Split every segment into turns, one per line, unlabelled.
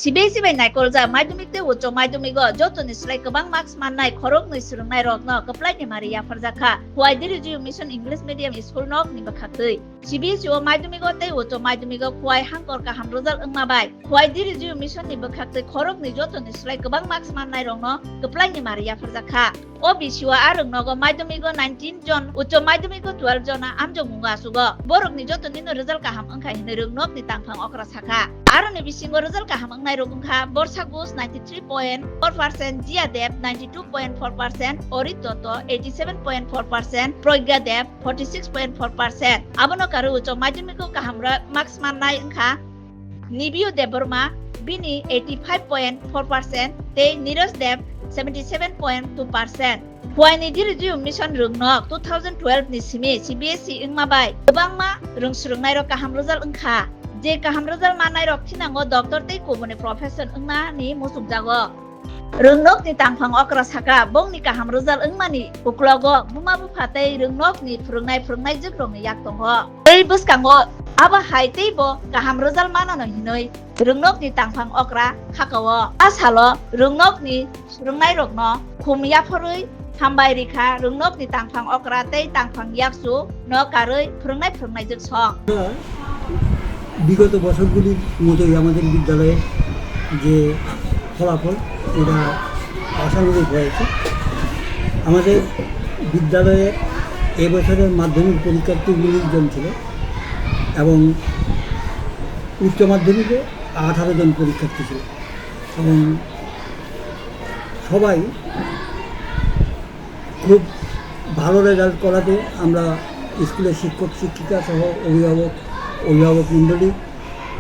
CBSE bai naikol ja madhyamik te uccho madhyamik jotoni slai kwbang marks mannai khorokni swrungnai rokno kwplai ni mari yafarjakha huai diriju mission English medium school nok ni bakhaktui CBSE o madhyamik te uccho madhyamik huai hangkor kaham result wngma bai huai diriju mission ni bakhaktui khorokni jotoni slai kwbang marks mannai rokno kwplai ni mari yafarjakha o bisio arung nogo madhyamik 19 jon uccho madhyamik 12 jona amjong munga sugo borokni jotoni no result kaham wngkha hini rungnok ni tangphang okra sakha aroni bisingo result kaham wngna Rogungkha Borsa Ghose 93.4%, Jia Dev 92.4%, Orit Toto 87.4%, Pragya Dev 46.4%. Abono karu uccho madhyamiko kahamra marks mannai wngkha Nibio Deborma bini 85.4%, te Neeraj Dev 77.2%. Huaini diriju mission rungnok 2012 ni simi CBSE wngma bai kwbangma rungsrungnai rok kaham result wngkha je kaham result manai rok thinango doctor tei kubuni profession wngna ni musukjago rungnok ni tangphang okra saka bongni kaham result wngmani uklogo buma bufa tei rungnok ni phurungnai jugrong ni yak tongo ei buskango aba hai tei bo kaham result manano hinoi rungnok ni tangphang okra khakawo asalo rungnok ni phurungnai rokno khumya phorui hambai rikha rungnok ni tangphang okra tei tangphang yaksu no karui phurungnai jug song
বিগত বছরগুলির মতোই আমাদের বিদ্যালয়ে যে ফলাফল এটা আশানুরূপ হয়েছে আমাদের বিদ্যালয়ে এবছরের মাধ্যমিক পরীক্ষার্থী 19 জন ছিল এবং উচ্চ মাধ্যমিকে 18 জন পরীক্ষার্থী ছিল এবং সবাই খুব ভালো রেজাল্ট করাতে আমরা স্কুলের শিক্ষক শিক্ষিকা সহ অভিভাবক মণ্ডলী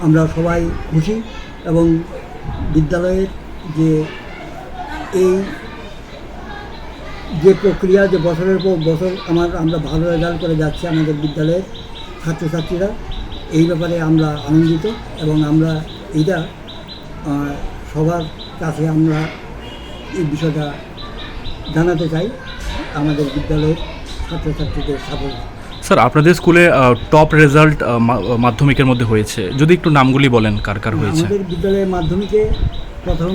আমরা সবাই খুশি এবং বিদ্যালয়ের যে প্রক্রিয়া যে বছরের পর বছর আমরা ভালো রেজাল্ট করে যাচ্ছি আমাদের বিদ্যালয়ের ছাত্রছাত্রীরা এই ব্যাপারে আমরা আনন্দিত এবং আমরা এইটা সবার কাছে আমরা এই বিষয়টা জানাতে চাই আমাদের বিদ্যালয়ের ছাত্রছাত্রীদের সাফল্য।
স্যার আপনাদের স্কুলে টপ রেজাল্ট মাধ্যমিকের মধ্যে হয়েছে যদি একটু নামগুলি বলেন কার কার হয়েছে
আমাদের বিদ্যালয়ের মাধ্যমিকে প্রথম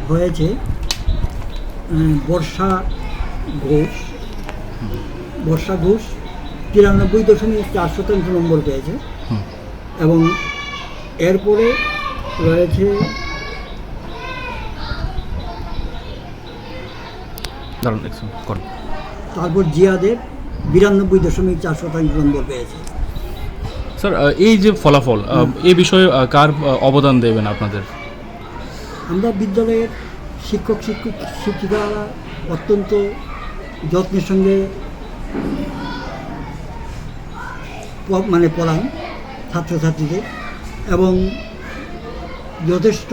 হয়েছে বর্ষা ঘোষ 93.4% নম্বর পেয়েছে এবং এরপরে রয়েছে তারপর জিয়াদের 92.4% নম্বর পেয়েছে।
স্যার এই যে ফলাফল এই বিষয়ে কার অবদান দেবেন আপনাদের?
আমরা বিদ্যালয়ের শিক্ষক শিক্ষিকারা অত্যন্ত যত্নের সঙ্গে পড়ান ছাত্রছাত্রীদের এবং যথেষ্ট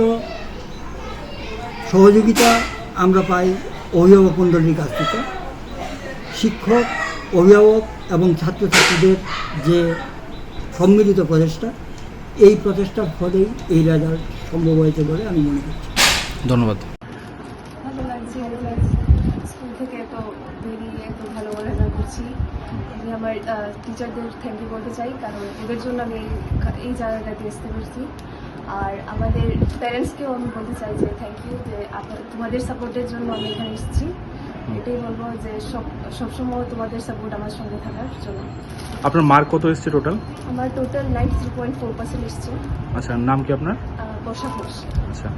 সহযোগিতা আমরা পাই অভিভাবক মণ্ডলীর কাছ থেকে। শিক্ষক অভিভাবক এবং ছাত্রছাত্রীদের যে সম্মিলিত প্রচেষ্টা এই প্রচেষ্টার ফলেই এই রেজাল্ট সম্ভব হয়েছে বলে আমি মনে করছি।
ধন্যবাদ।
ভালো লাগছে স্কুল থেকে এত ভালো রেজাল্ট করছি আমি আমার টিচারদের থ্যাংক ইউ বলতে চাই কারণ এদের জন্য আমি এই জায়গাটাতে আসতে পারছি আর আমাদের প্যারেন্টসকেও আমি বলতে চাই যে থ্যাংক ইউ যে তোমাদের সাপোর্টের জন্য আমি এখানে এসেছি এটাই বলবো যে সবসময় তোমাদের সাপোর্ট আমার সঙ্গে থাকার জন্য।
আপনার মার্ক কত এসেছে টোটাল?
আমার টোটাল 93.4% এসেছে।
আচ্ছা নাম কি আপনার?
বর্ষা ঘোষ।
আচ্ছা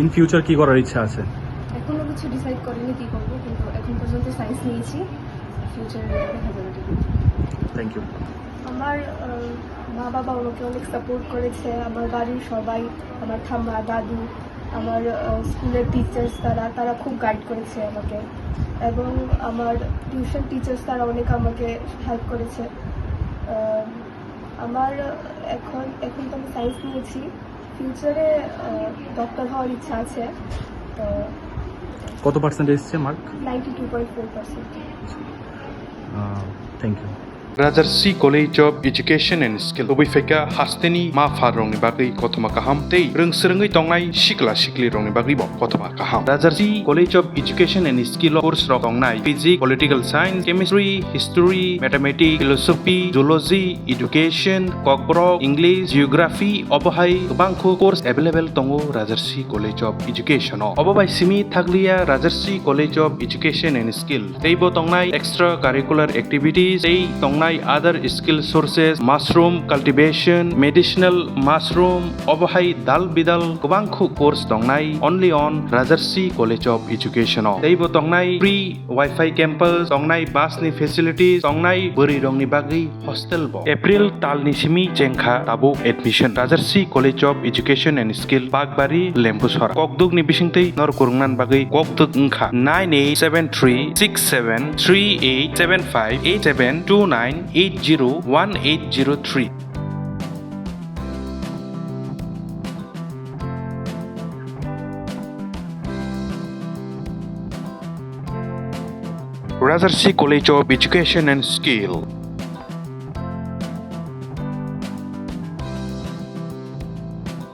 ইন ফিউচার কি করার ইচ্ছা আছে?
এখনো কিছু ডিসাইড করিনি কি করবো কিন্তু এখন পর্যন্ত সায়েন্স নিয়েছি ফিউচারে দেখা যাবে।
Thank you.
আমার মা বাবা ওনাকে অনেক সাপোর্ট করেছে আমার বাড়ির সবাই আমার ঠাম্মা দাদু আমার স্কুলের টিচার্স তারা খুব গাইড করেছে আমাকে এবং আমার টিউশন টিচার্স তারা অনেক আমাকে হেল্প করেছে। আমার এখন তো আমি সায়েন্স নিয়েছি ফিউচারে ডক্টর হওয়ার ইচ্ছা আছে। তো
কত পার্সেন্ট এসেছে mark?
92.4%।
Thank you.
Rajarsi College of Education and Skill Obifeka Hasteni Ma Farong Bagi Kotoma Kaham Tei Rungsrungi Tongai Shikla Shikli Rong Bagi Bo Kotoma Kaham Rajarsi College of Education and Skill course Rongnai Physics, Political Science, Chemistry, History, Mathematics, Philosophy, Zoology, Education, Kokborok, English, Geography, Obohai Bangko course available Tongo Rajarsi College of Education Obobai Simi Thaglia Rajarsi College of Education and Skill Teibo Tongnai extracurricular activities Tei Tongnai other skill sources mushroom cultivation medicinal mushroom obohai dal bidal kubangkhu course tongnai only on Rajarsi College of Education teibo tongnai free wifi campus tongnai bus ni facilities tongnai buri rongni bagi hostel bo April talni simi jengkha tabo admission Rajarsi College of Education and Skill Bagbari Lembusora kokduk ni bisingtei nor kurungnan bagi kokduk ngkha 98736738758729 801803 Rajarsi College of Education and Skill